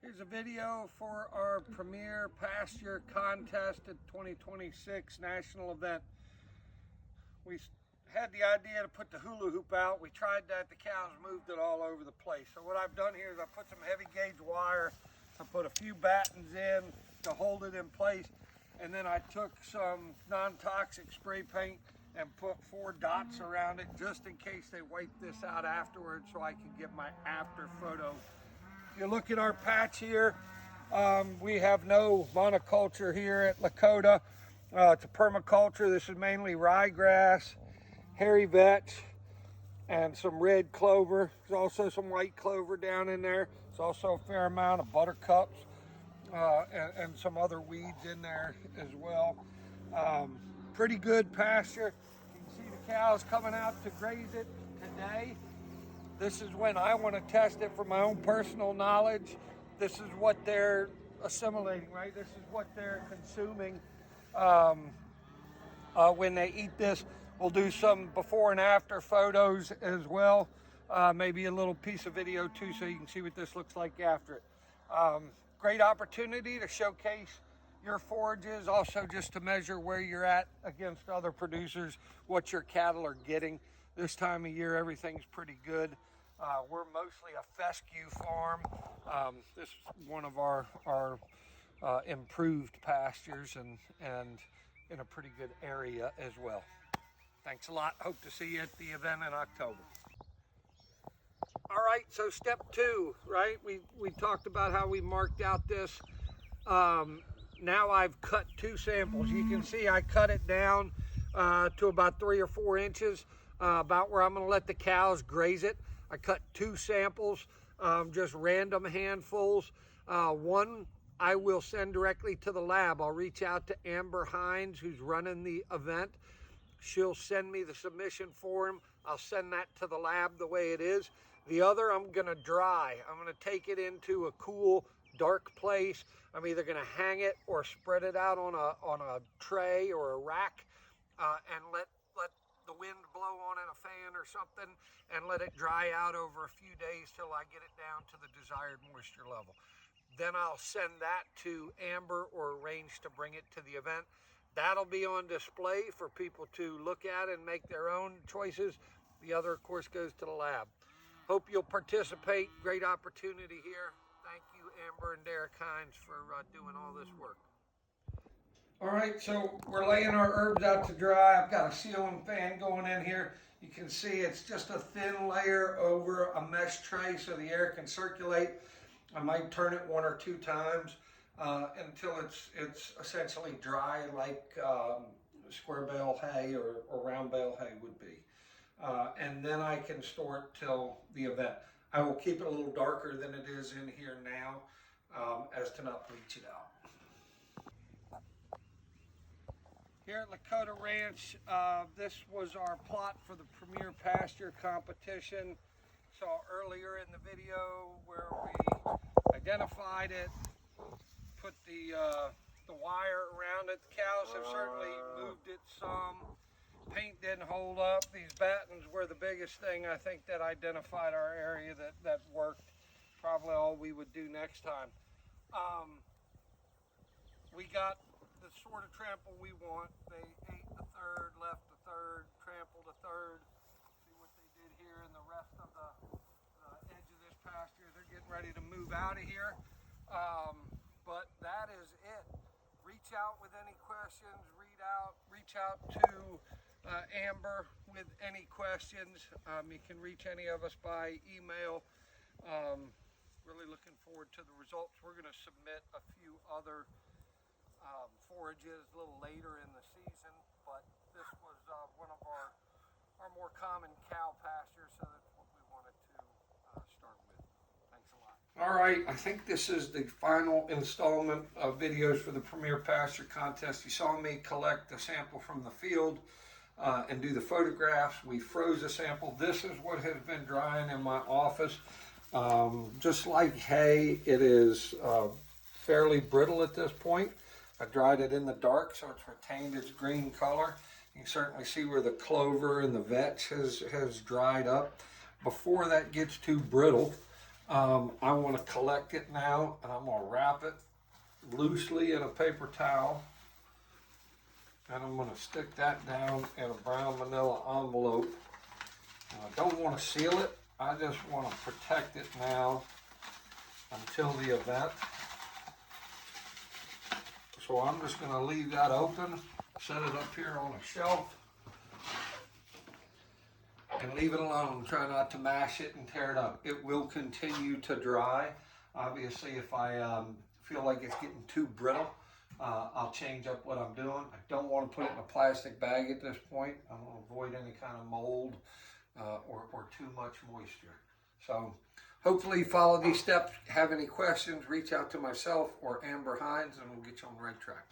Here's a video for our Premiere Pasture Contest at 2026 national event. We had the idea to put the hula hoop out. We tried that, the cows moved it all over the place. So what I've done here is I put some heavy gauge wire, I put a few battens in to hold it in place, and then I took some non-toxic spray paint and put 4 dots around it just in case they wipe this out afterwards so I can get my after photo. If you look at our patch here, we have no monoculture here at Lakota. It's a permaculture. This is mainly ryegrass, hairy vetch, and some red clover. There's also some white clover down in there. There's also a fair amount of buttercups and some other weeds in there as well. Pretty good pasture. You can see the cows coming out to graze it today. This is when I want to test it for my own personal knowledge. This is what they're assimilating, right? This is what they're consuming when they eat this. We'll do some before and after photos as well. Maybe a little piece of video too, so you can see what this looks like after it. Great opportunity to showcase your forages, also just to measure where you're at against other producers, what your cattle are getting. This time of year, everything's pretty good. We're mostly a fescue farm. This is one of our improved pastures and in a pretty good area as well. Thanks a lot. Hope to see you at the event in October. All right, so step 2, right? We talked about how we marked out this. Now I've cut 2 samples. You can see I cut it down to about 3 or 4 inches, about where I'm going to let the cows graze it. I cut 2 samples, just random handfuls. One I will send directly to the lab. I'll reach out to Amber Hines, who's running the event. She'll send me the submission form. I'll send that to the lab the way it is. The other I'm going to dry. I'm going to take it into a cool, dark place. I'm either going to hang it or spread it out on a tray or a rack and let the wind blow on in a fan or something and let it dry out over a few days till I get it down to the desired moisture level. Then I'll send that to Amber or arrange to bring it to the event. That'll be on display for people to look at and make their own choices. The other, of course, goes to the lab. Hope you'll participate. Great opportunity here. Thank you, Amber and Derek Hines, for doing all this work. All right, so we're laying our herbs out to dry. I've got a ceiling fan going in here. You can see it's just a thin layer over a mesh tray so the air can circulate. I might turn it 1 or 2 times until it's essentially dry, like square bale hay or round bale hay would be. And then I can store it till the event. I will keep it a little darker than it is in here now as to not bleach it out. Here at Lakota Ranch, this was our plot for the Premiere Pasture competition. Saw earlier in the video where we identified it, put the wire around it. The cows have certainly moved it some. Paint didn't hold up. These battens were the biggest thing I think that identified our area that worked. Probably all we would do next time. We got the sort of trample we want. They ate a third, left a third, trampled a third. See what they did here in the rest of the edge of this pasture. They're getting ready to move out of here. But that is it. Reach out with any questions. Reach out to Amber with any questions. You can reach any of us by email. Really looking forward to the results. We're going to submit a few other forages a little later in the season, but this was one of our more common cow pastures, so that's what we wanted to start with. Thanks a lot. All right, I think this is the final installment of videos for the Premiere Pasture Contest. You saw me collect the sample from the field and do the photographs. We froze a sample. This is what has been drying in my office. Just like hay, it is fairly brittle at this point. I dried it in the dark, so it's retained its green color. You can certainly see where the clover and the vetch has dried up. Before that gets too brittle, I want to collect it now, and I'm going to wrap it loosely in a paper towel. And I'm going to stick that down in a brown manila envelope. I don't want to seal it. I just want to protect it now until the event. So I'm just going to leave that open, set it up here on a shelf, and leave it alone. Try not to mash it and tear it up. It will continue to dry. Obviously, if I feel like it's getting too brittle, I'll change up what I'm doing. I don't want to put it in a plastic bag at this point. I want to avoid any kind of mold or too much moisture. So hopefully follow these steps. Have any questions, reach out to myself or Amber Hines, and we'll get you on the right track.